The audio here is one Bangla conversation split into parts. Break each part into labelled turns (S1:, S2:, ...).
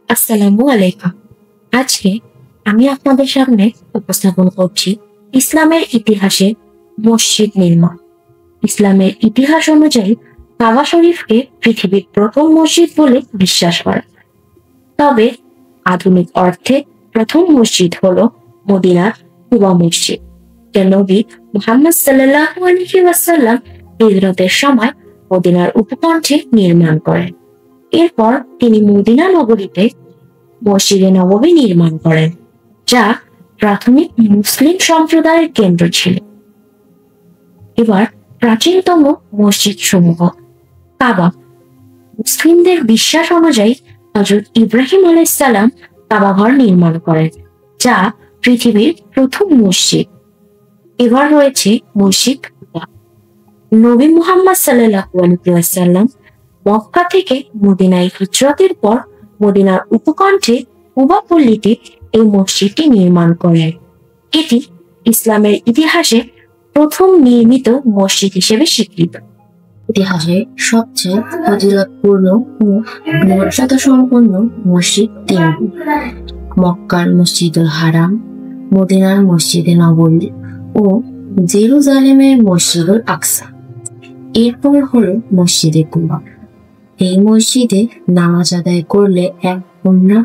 S1: আসসালামু আলাইকুম। আজকে আমি আপনাদের সামনে উপস্থাপন করছি ইসলামের ইতিহাসে মসজিদ নির্মাণ। ইসলামের ইতিহাস অনুযায়ী কাবা শরীফকে পৃথিবীর প্রথম মসজিদ বলে বিশ্বাস করা হয়। তবে আধুনিক অর্থে প্রথম মসজিদ হলো মদিনার কুবা মসজিদ, যা নবী মুহাম্মদ সাল্লাল্লাহু আলাইহি ওয়াসাল্লাম হিজরতের সময় মদিনার উপকণ্ঠে নির্মাণ করেন। এরপর তিনি মদিনা নগরীতে মসজিদে নববী নির্মাণ করেন, যা প্রাথমিক মুসলিম সম্প্রদায়ের কেন্দ্র ছিল। এবার প্রাচীনতম মসজিদ সমূহ। কাবা। মুসলিমদের বিশ্বাস অনুযায়ী হযরত ইব্রাহিম আলাইহিস সালাম কাবাঘর নির্মাণ করেন, যা পৃথিবীর প্রথম মসজিদ। এবার রয়েছে মসজিদ কুবা। নবী মুহাম্মদ সাল্লাল্লাহু আলাইহি ওয়াসাল্লাম মক্কা থেকে মদিনায় হিজরতের পর মদিনার উপকণ্ঠে কুবা পল্লীতে এই মসজিদটি নির্মাণ করেন। এটি ইসলামের ইতিহাসে প্রথম নির্মিত মসজিদ হিসেবে স্বীকৃত।
S2: ইতিহাসে সবচেয়ে ফজিলতপূর্ণ ও মর্যাদা সম্পন্ন মসজিদ তিনটি: মক্কার মসজিদুল হারাম, মদিনার মসজিদে নববী ও জেরুজালেমের মসজিদুল আকসা। এরপর হলো মসজিদে কুবা। এই মসজিদে নামাজ আদায় করলে এক উমরা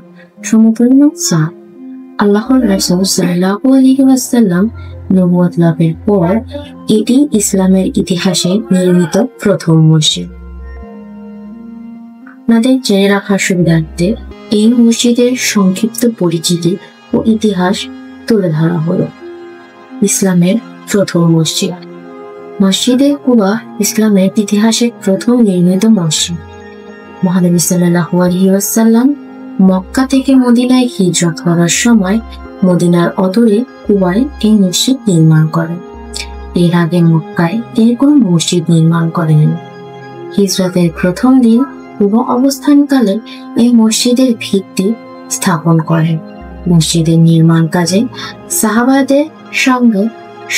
S2: সমতুল্য সওয়াব। আল্লাহর রাসূল সাল্লাল্লাহু আলাইহি ওয়াসাল্লাম নবুয়ত লাভের পর এটি ইসলামের ইতিহাসে নির্মিত প্রথম মসজিদ। আপনাদের জেনে রাখার সুবিধার্থে এই মসজিদের সংক্ষিপ্ত পরিচিতি ও ইতিহাস তুলে ধরা হলো। ইসলামের প্রথম মসজিদ। মসজিদে কুবা ইসলামের ইতিহাসে প্রথম নির্মিত মসজিদ। মহানবী সাল্লাল্লাহু আলাইহি ওয়াসাল্লাম মক্কা থেকে মদিনায় হিজরত করার সময় মদিনার অদূরে কুবায় এই মসজিদ নির্মাণ করেন। এর আগে মক্কায় এর কোনো মসজিদ নির্মাণ করেননি। হিজরতের প্রথম দিন কুবা অবস্থানকালে এই মসজিদের ভিত্তি স্থাপন করেন। মসজিদের নির্মাণ কাজে সাহাবাদের সঙ্গে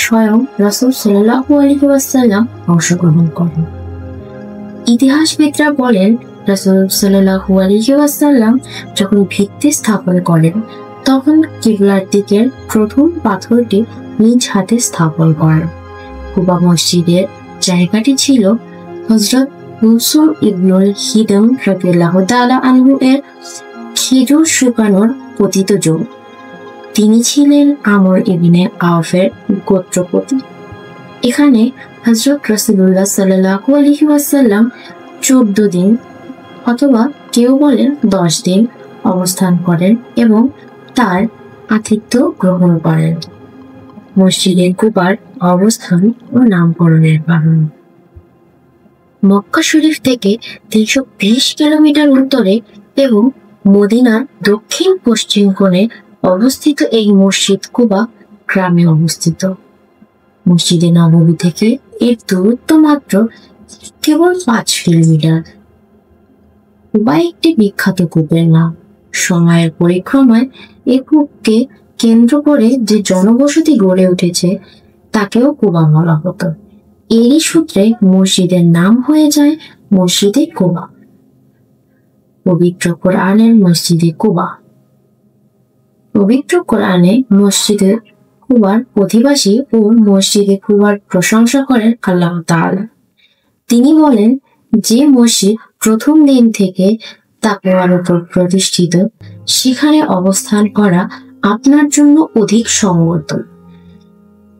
S2: স্বয়ং রাসূল সাল্লাল্লাহু আলাইহি ওয়াসাল্লাম অংশগ্রহণ করেন। ইতিহাসবিদরা বলেন, রাসূল সাল্লাল্লাহু আলাইহি ওয়াসাল্লাম যখন ভিত্তি স্থাপন করেন তখন কিবলার দিকের প্রথম পাথরটি নিজ হাতে স্থাপন করেন। কুবা মসজিদের জায়গাটি ছিল হযরত ইউসুফ ইবনুল হিদম রাদিয়াল্লাহু তাআলা আনহু এর খেজুর শুকানোর পতিত জমি। তিনি ছিলেন আমর ইবনে আওফের গোত্রপতি। এখানে হযরত রাসূলুল্লাহ সাল্লাল্লাহু আলাইহি ওয়াসাল্লাম 14 দিন অথবা কেউ বলেন 10 দিন অবস্থান করেন এবং তার আতিথ্য গ্রহণ করেন। মসজিদে কুবার অবস্থান ও নামকরণের কারণ। মক্কা শরীফ থেকে 320 কিলোমিটার উত্তরে এবং মদিনার দক্ষিণ পশ্চিম কোণে অবস্থিত এই মসজিদ কুবা গ্রামে অবস্থিত। মসজিদে নববী থেকে এর দূরত্ব মাত্র কেবল 5 কিলোমিটার। কুবা একটি বিখ্যাত কূপের নাম। সময়ের পরিক্রমায় এই কূপকে কেন্দ্র করে যে জনবসতি গড়ে উঠেছে তাকেও কুবা বলা হতো। এরই সূত্রে মসজিদের নাম হয়ে যায় মসজিদে কুবা। পবিত্র কোরআনের মসজিদে কুবা। পবিত্র কোরআনে মসজিদে কুবার অধিবাসী ও মসজিদে কুবার প্রশংসা করেন আল্লাহ তাআলা। তিনি বলেন, যে মসজিদ প্রথম দিন থেকে তাকওয়ার উপর প্রতিষ্ঠিত, সেখানে অবস্থান করা আপনার জন্য অধিক সঙ্গত।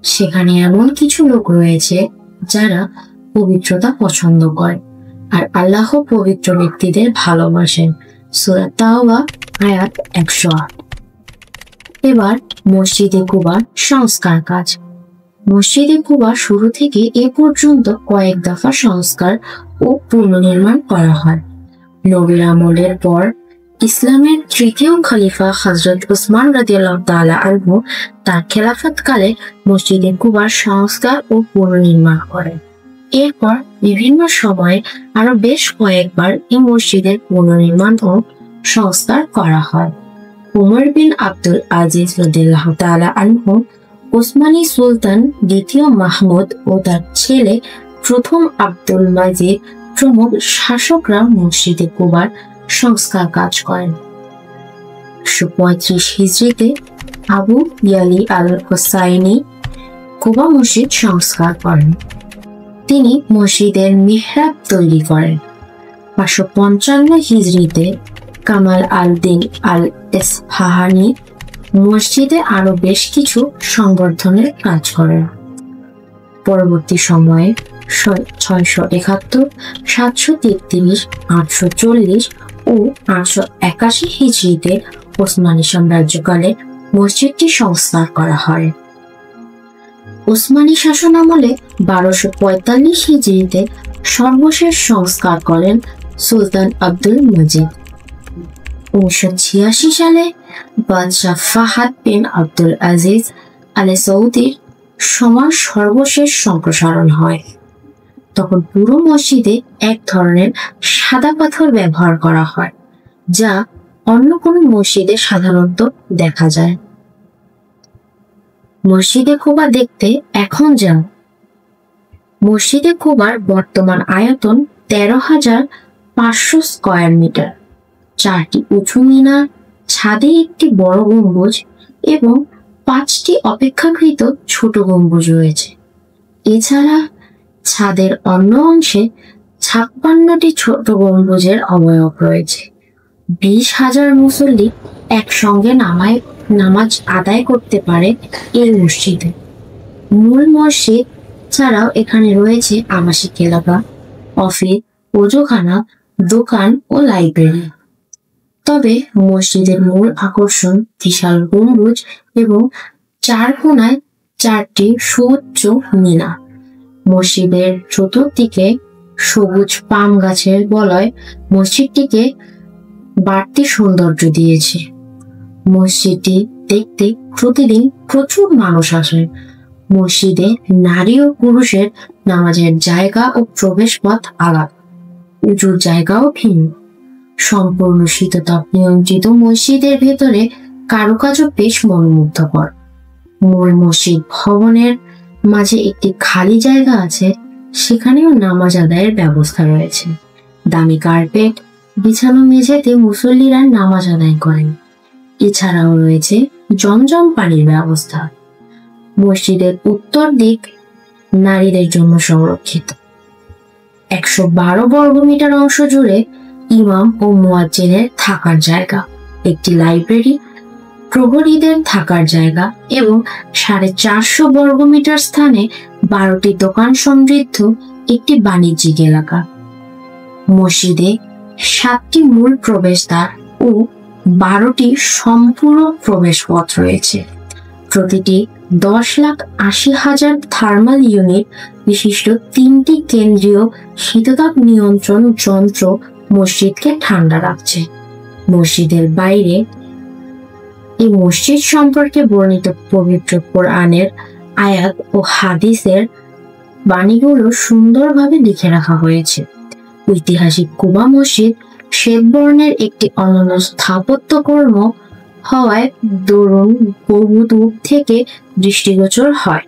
S2: সেখানে এমন কিছু লোক রয়েছে যারা পবিত্রতা পছন্দ করে, আর আল্লাহ পবিত্র ব্যক্তিদের ভালোবাসেন। সূরা তাওবা আয়াত 108। এবার মসজিদে কুবার সংস্কার কাজ। মসজিদে কুবা শুরু থেকে এ পর্যন্ত কয়েক দফা সংস্কার ও পুনর্নির্মাণ করা হয়। নবীর আমলের পর ইসলামের তৃতীয় খলিফা হযরত উসমান রাদিয়াল্লাহু তাআলা আনহু তার খেলাফতকালে মসজিদে কুবার সংস্কার ও পুনর্নির্মাণ করেন। এরপর বিভিন্ন সময়ে আরো বেশ কয়েকবার এই মসজিদের পুনর্নির্মাণ ও সংস্কার করা হয়। উমর বিন আব্দুল আজিজ রাদিয়াল্লাহু তাআলা আনহু, ওসমানী সুলতান দ্বিতীয় মাহমুদ ও তার ছেলে প্রথম আব্দুল মাজিদ প্রমুখ শাসকরা মসজিদে কুবার সংস্কার কাজ করেন। 135 হিজরিতে আবু ইয়ালি আল হোসাইনি কুবা মসজিদ সংস্কার করেন। তিনি মসজিদের মিহরাব তৈরি করেন। 555 হিজরিতে কামাল আল-দিন আল-ইসফাহানি মসজিদে আরো বেশ কিছু সংবর্ধনের কাজ করেন। পরবর্তী সময়ে 671, 733, 840 ও 881 হিজরিতে ওসমানী সাম্রাজ্যকালে মসজিদটি সংস্কার করা হয়। ওসমানী শাসন আমলে 1245 হিজরিতে সর্বশেষ সংস্কার করেন সুলতান আব্দুল মজিদ। 1986 সালে বাদশাহ ফাহাদ বিন আব্দুল আজিজ আল সৌদির সময় সর্বশেষ সম্প্রসারণ হয়। তখন পুরো মসজিদে এক ধরনের সাদা পাথর ব্যবহার করা হয়, যা অন্য কোনো মসজিদে সাধারণত দেখা যায়। মসজিদে কুবা দেখতে এখন যান। মসজিদে কুবার বর্তমান আয়তন 13,500 স্কয়ার মিটার। 4টি উঁচু মিনার, ছাদে একটি বড় গম্বুজ এবং 5টি অপেক্ষাকৃত ছোট গম্বুজ রয়েছে। এছাড়া ছাদের অন্য অংশে 56টি ছোট গম্বুজের অবয়ব রয়েছে। 20,000 মুসল্লি একসঙ্গে নামাজ আদায় করতে পারে এই মসজিদে। মূল মসজিদ ছাড়াও এখানে রয়েছে আবাসিক এলাকা, অফিস, ওজোখানা, দোকান ও লাইব্রেরি। তবে মসজিদের মূল আকর্ষণ বিশাল গম্বুজ এবং 4 কোণায় 4টি সুউচ্চ মিনার। মসজিদের চতুর্দিকে সবুজ পাম গাছের বলয় মসজিদটিকে বাড়তি সৌন্দর্য দিয়েছে। মসজিদটি দেখতে প্রতিদিন প্রচুর মানুষ আসে। মসজিদে নারী ও পুরুষের নামাজের জায়গা ও প্রবেশ পথ আলাদা, উঁচু জায়গাও ভিন্ন। সম্পূর্ণ শীততাপ নিয়ন্ত্রিত মসজিদের ভেতরে কারুকাজও বেশ মনোমুগ্ধকর। মূল মসজিদ ভবনের মাঝে একটি খালি জায়গা আছে, সেখানেও নামাজ আদায়ের ব্যবস্থা রয়েছে। দামি কার্পেট বিছানো মেঝেতে মুসল্লিরা নামাজ আদায় করেন। এছাড়াও রয়েছে জমজম পানির ব্যবস্থা। মসজিদের উত্তর দিক নারীদের জন্য সংরক্ষিত। 112 বর্গমিটার অংশ জুড়ে ইমাম ও মুয়াজ্জিনের থাকার জায়গা, একটি লাইব্রেরি, প্রহরীদের থাকার জায়গা এবং 450 বর্গমিটার স্থানে 12টি দোকান সমৃদ্ধ একটি বাণিজ্যিক এলাকা। মসজিদে 7টি মূল প্রবেশদ্বার ও 12টি সম্পূর্ণ প্রবেশ পথ রয়েছে। প্রতিটি 10,80,000 থার্মাল ইউনিট বিশিষ্ট 3টি কেন্দ্রীয় শীততাপ নিয়ন্ত্রণ যন্ত্র মসজিদকে ঠান্ডা রাখছে। মসজিদের বাইরে এই মসজিদ সম্পর্কে বর্ণিত পবিত্র কোরআনের আয়াত ও হাদিসের বাণীগুলো সুন্দরভাবে লিখে রাখা হয়েছে। ঐতিহাসিক কুবা মসজিদ শ্বেতবর্ণের একটি অনন্য স্থাপত্যকর্ম হওয়ায় দরুন বহু দূর থেকে দৃষ্টিগোচর হয়।